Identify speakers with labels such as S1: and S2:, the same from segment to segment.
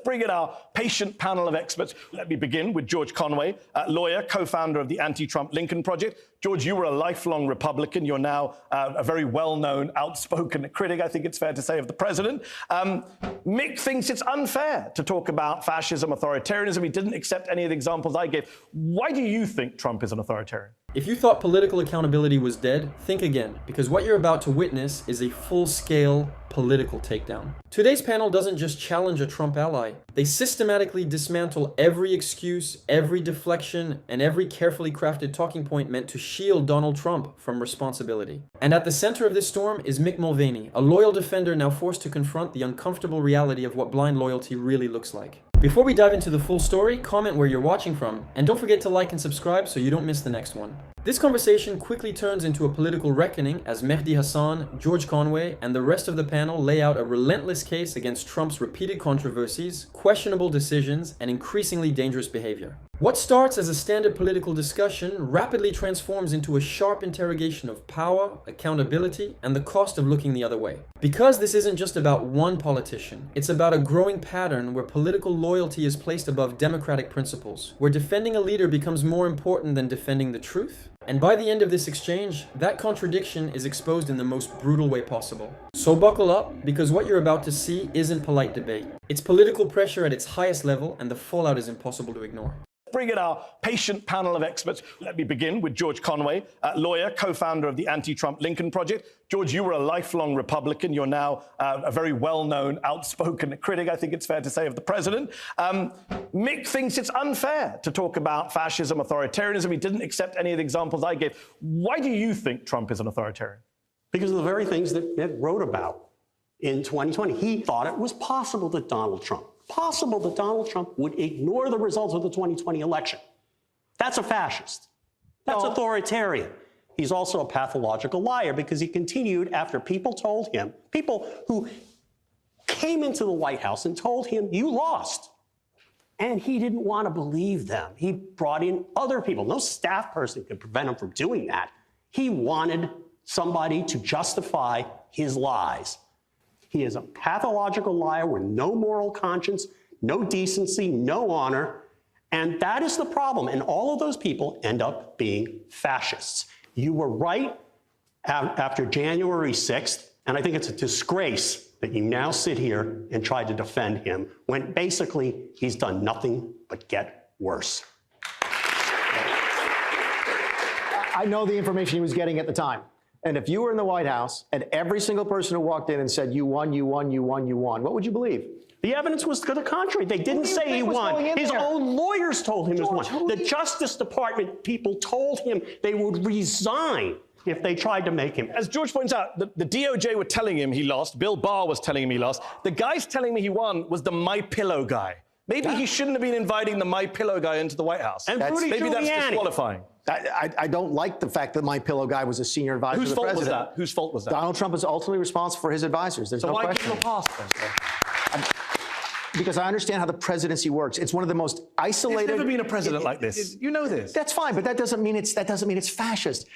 S1: Bring in our patient panel of experts. Let me begin with George Conway, lawyer, co-founder of the anti-Trump Lincoln Project. George, you were a lifelong Republican. You're now a very well-known, outspoken critic, I think it's fair to say, of the president. Mick thinks it's unfair to talk about fascism, authoritarianism. He didn't accept any of the examples I gave. Why do you think Trump is an authoritarian?
S2: If you thought political accountability was dead, think again, because what you're about to witness is a full-scale political takedown. Today's panel doesn't just challenge a Trump ally. They systematically dismantle every excuse, every deflection, and every carefully crafted talking point meant to shield Donald Trump from responsibility. And at the center of this storm is Mick Mulvaney, a loyal defender now forced to confront the uncomfortable reality of what blind loyalty really looks like. Before we dive into the full story, comment where you're watching from, and don't forget to like and subscribe so you don't miss the next one. This conversation quickly turns into a political reckoning as Mehdi Hasan, George Conway, and the rest of the panel lay out a relentless case against Trump's repeated controversies, questionable decisions, and increasingly dangerous behavior. What starts as a standard political discussion rapidly transforms into a sharp interrogation of power, accountability, and the cost of looking the other way. Because this isn't just about one politician, it's about a growing pattern where political loyalty is placed above democratic principles, where defending a leader becomes more important than defending the truth. And by the end of this exchange, that contradiction is exposed in the most brutal way possible. So buckle up, because what you're about to see isn't polite debate. It's political pressure at its highest level, and the fallout is impossible to ignore.
S1: Bring in our patient panel of experts. Let me begin with George Conway, lawyer, co-founder of the anti-Trump Lincoln Project. George, you were a lifelong Republican. You're now a very well-known, outspoken critic, I think it's fair to say, of the president. Mick thinks it's unfair to talk about fascism, authoritarianism. He didn't accept any of the examples I gave. Why do you think Trump is an authoritarian?
S3: Because of the very things that Mick wrote about in 2020. He thought it was possible that Donald Trump would ignore the results of the 2020 election. That's a fascist. That's authoritarian. He's also a pathological liar because he continued after people told him, people who came into the White House and told him, you lost. And he didn't want to believe them. He brought in other people. No staff person could prevent him from doing that. He wanted somebody to justify his lies. He is a pathological liar with no moral conscience, no decency, no honor, and that is the problem. And all of those people end up being fascists. You were right after January 6th, and I think it's a disgrace that you now sit here and try to defend him when basically he's done nothing but get worse.
S4: I know the information he was getting at the time. And if you were in the White House and every single person who walked in and said, you won, you won, you won, you won, what would you believe?
S3: The evidence was to the contrary. They didn't say he won. His own lawyers told him he won. The Justice Department people told him they would resign if they tried to make him.
S1: As George points out, the DOJ were telling him he lost. Bill Barr was telling him he lost. The guy's telling me he won was the My Pillow guy. Maybe he shouldn't have been inviting the My Pillow guy into the White House.
S3: And
S1: maybe that's disqualifying.
S4: I don't like the fact that My Pillow guy was a senior advisor to the president.
S1: Whose fault was that? Whose fault was that?
S4: Donald Trump is ultimately responsible for his advisors. There's no question.
S1: So why give him a pass then?
S4: Because I understand how the presidency works. It's one of the most isolated.
S1: There's never been a president like this. You know this.
S4: That's fine, but that doesn't mean it's fascist.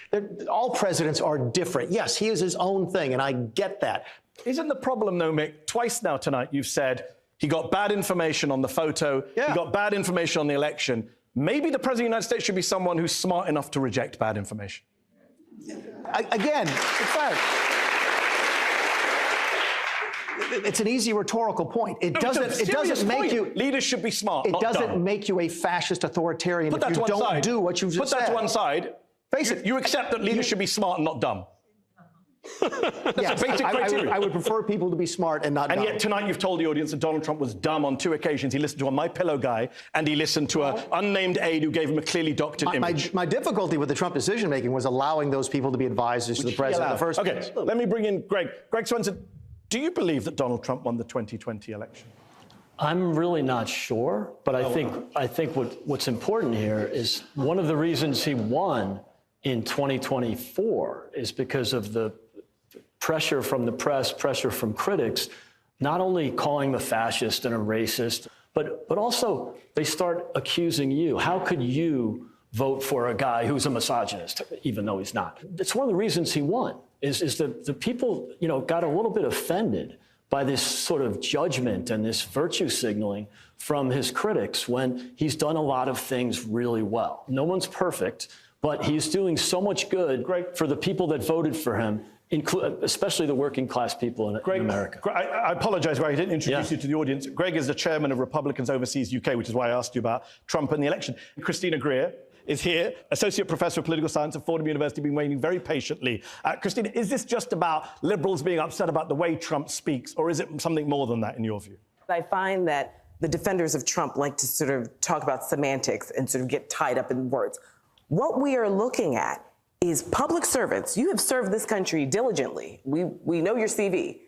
S4: All presidents are different. Yes, he is his own thing, and I get that.
S1: Isn't the problem, though, Mick, twice now tonight you've said he got bad information on the photo, he got bad information on the election. Maybe the President of the United States should be someone who's smart enough to reject bad information.
S4: Again, it's an easy rhetorical point. It doesn't make you...
S1: Leaders should be smart,
S4: It doesn't make you a fascist authoritarian if you don't do what you've just said.
S1: Put that to one side.
S4: Face it.
S1: You accept that leaders should be smart and not dumb. That's a basic criteria.
S4: I would prefer people to be smart and not dumb.
S1: And yet tonight you've told the audience that Donald Trump was dumb on 2 occasions. He listened to a My Pillow guy and he listened to an unnamed aide who gave him a clearly doctored image.
S4: My difficulty with the Trump decision-making was allowing those people to be advisors to the president in the first place.
S1: Okay, let me bring in Greg. Greg Swenson, do you believe that Donald Trump won the 2020 election?
S5: I'm really not sure, but I think what's important here is one of the reasons he won in 2024 is because of the pressure from the press, pressure from critics, not only calling the fascist and a racist, but also they start accusing you. How could you vote for a guy who's a misogynist, even though he's not? It's one of the reasons he won, is that the people, got a little bit offended by this sort of judgment and this virtue signaling from his critics when he's done a lot of things really well. No one's perfect, but he's doing so much good for the people that voted for him, especially the working class people in America.
S1: I apologize, Greg, I didn't introduce you to the audience. Greg is the chairman of Republicans Overseas UK, which is why I asked you about Trump and the election. Christina Greer is here, Associate Professor of Political Science at Fordham University, been waiting very patiently. Christina, is this just about liberals being upset about the way Trump speaks, or is it something more than that in your view?
S6: I find that the defenders of Trump like to sort of talk about semantics and sort of get tied up in words. What we are looking at is public servants. You have served this country diligently. We know your CV.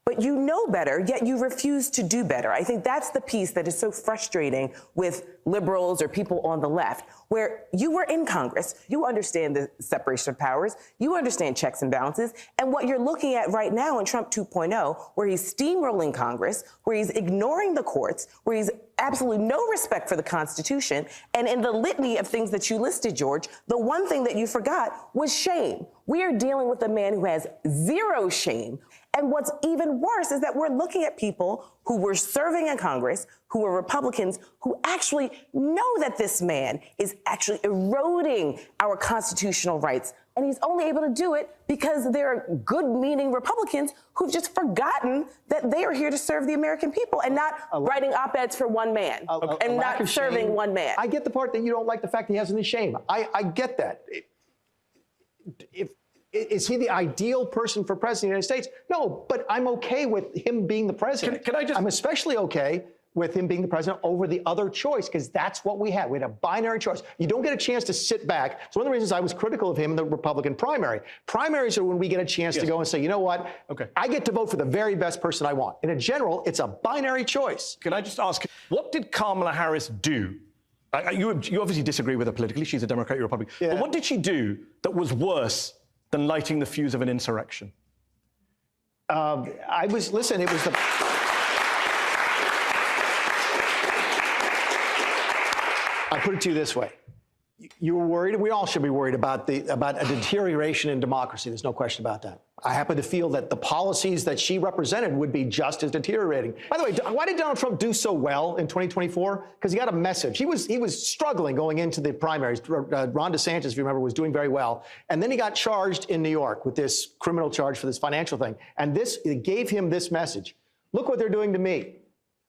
S6: But you know better, yet you refuse to do better. I think that's the piece that is so frustrating with liberals or people on the left, where you were in Congress, you understand the separation of powers, you understand checks and balances, and what you're looking at right now in Trump 2.0, where he's steamrolling Congress, where he's ignoring the courts, where he's absolutely no respect for the Constitution, and in the litany of things that you listed, George, the one thing that you forgot was shame. We are dealing with a man who has zero shame. And what's even worse is that we're looking at people who were serving in Congress, who were Republicans, who actually know that this man is actually eroding our constitutional rights. And he's only able to do it because there are good-meaning Republicans who've just forgotten that they are here to serve the American people and not writing op-eds for one man and not serving one man.
S4: I get the part that you don't like the fact that he has any shame. I get that. Is he the ideal person for president of the United States? No, but I'm okay with him being the president. I'm especially okay with him being the president over the other choice, because that's what we had. We had a binary choice. You don't get a chance to sit back. It's one of the reasons I was critical of him in the Republican primary. Primaries are when we get a chance to go and say, you know what? I get to vote for the very best person I want. In a general, it's a binary choice.
S1: Can I just ask, what did Kamala Harris do? You obviously disagree with her politically. She's a Democrat, you're a Republican. Yeah. But what did she do that was worse than lighting the fuse of an insurrection?
S4: It was the... I put it to you this way. You were worried, we all should be worried about a deterioration in democracy. There's no question about that. I happen to feel that the policies that she represented would be just as deteriorating. By the way, why did Donald Trump do so well in 2024? Because he got a message. He was struggling going into the primaries. Ron DeSantis, if you remember, was doing very well. And then he got charged in New York with this criminal charge for this financial thing. And it gave him this message. Look what they're doing to me.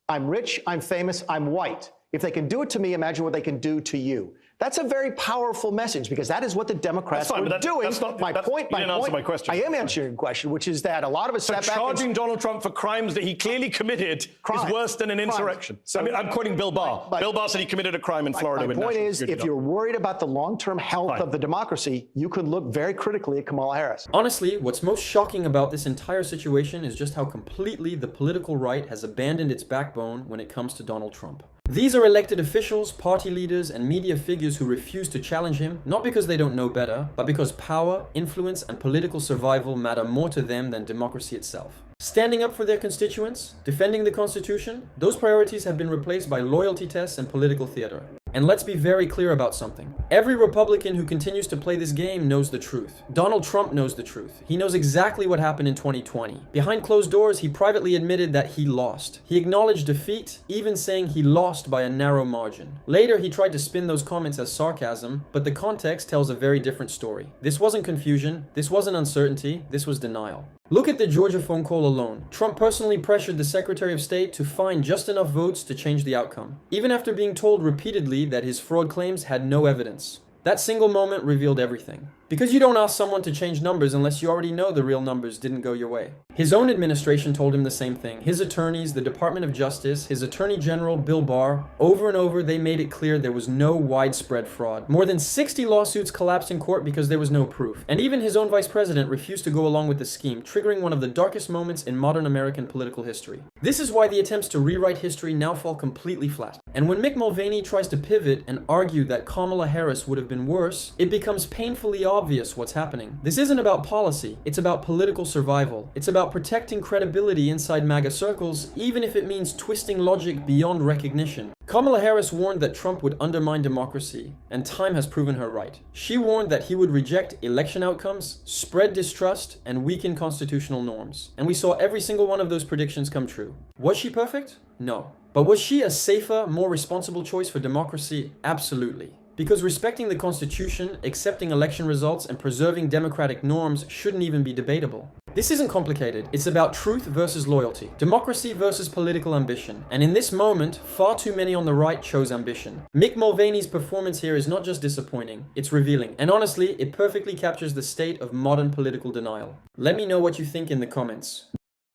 S4: I'm rich, I'm famous, I'm white. If they can do it to me, imagine what they can do to you. That's a very powerful message, because that is what the Democrats were doing.
S1: That's not my point. You didn't answer my question.
S4: I am answering your question, which is that a lot of us sat back.
S1: Charging Donald Trump for crimes that he clearly committed is worse than an insurrection. So, I'm quoting Bill Barr. Bill Barr said he committed a crime in Florida.
S4: My point is, if you're worried about the long-term health of the democracy, you could look very critically at Kamala Harris.
S2: Honestly, what's most shocking about this entire situation is just how completely the political right has abandoned its backbone when it comes to Donald Trump. These are elected officials, party leaders, and media figures who refuse to challenge him, not because they don't know better, but because power, influence, and political survival matter more to them than democracy itself. Standing up for their constituents, defending the Constitution, those priorities have been replaced by loyalty tests and political theater. And let's be very clear about something. Every Republican who continues to play this game knows the truth. Donald Trump knows the truth. He knows exactly what happened in 2020. Behind closed doors, he privately admitted that he lost. He acknowledged defeat, even saying he lost by a narrow margin. Later, he tried to spin those comments as sarcasm, but the context tells a very different story. This wasn't confusion, this wasn't uncertainty, this was denial. Look at the Georgia phone call alone. Trump personally pressured the Secretary of State to find just enough votes to change the outcome, even after being told repeatedly that his fraud claims had no evidence. That single moment revealed everything. Because you don't ask someone to change numbers unless you already know the real numbers didn't go your way. His own administration told him the same thing. His attorneys, the Department of Justice, his Attorney General, Bill Barr, over and over they made it clear there was no widespread fraud. More than 60 lawsuits collapsed in court because there was no proof. And even his own vice president refused to go along with the scheme, triggering one of the darkest moments in modern American political history. This is why the attempts to rewrite history now fall completely flat. And when Mick Mulvaney tries to pivot and argue that Kamala Harris would have been worse, it becomes painfully obvious obvious what's happening. This isn't about policy, it's about political survival. It's about protecting credibility inside MAGA circles, even if it means twisting logic beyond recognition. Kamala Harris warned that Trump would undermine democracy, and time has proven her right. She warned that he would reject election outcomes, spread distrust, and weaken constitutional norms. And we saw every single one of those predictions come true. Was she perfect? No. But was she a safer, more responsible choice for democracy? Absolutely. Because respecting the Constitution, accepting election results, and preserving democratic norms shouldn't even be debatable. This isn't complicated. It's about truth versus loyalty, democracy versus political ambition. And in this moment, far too many on the right chose ambition. Mick Mulvaney's performance here is not just disappointing, it's revealing. And honestly, it perfectly captures the state of modern political denial. Let me know what you think in the comments.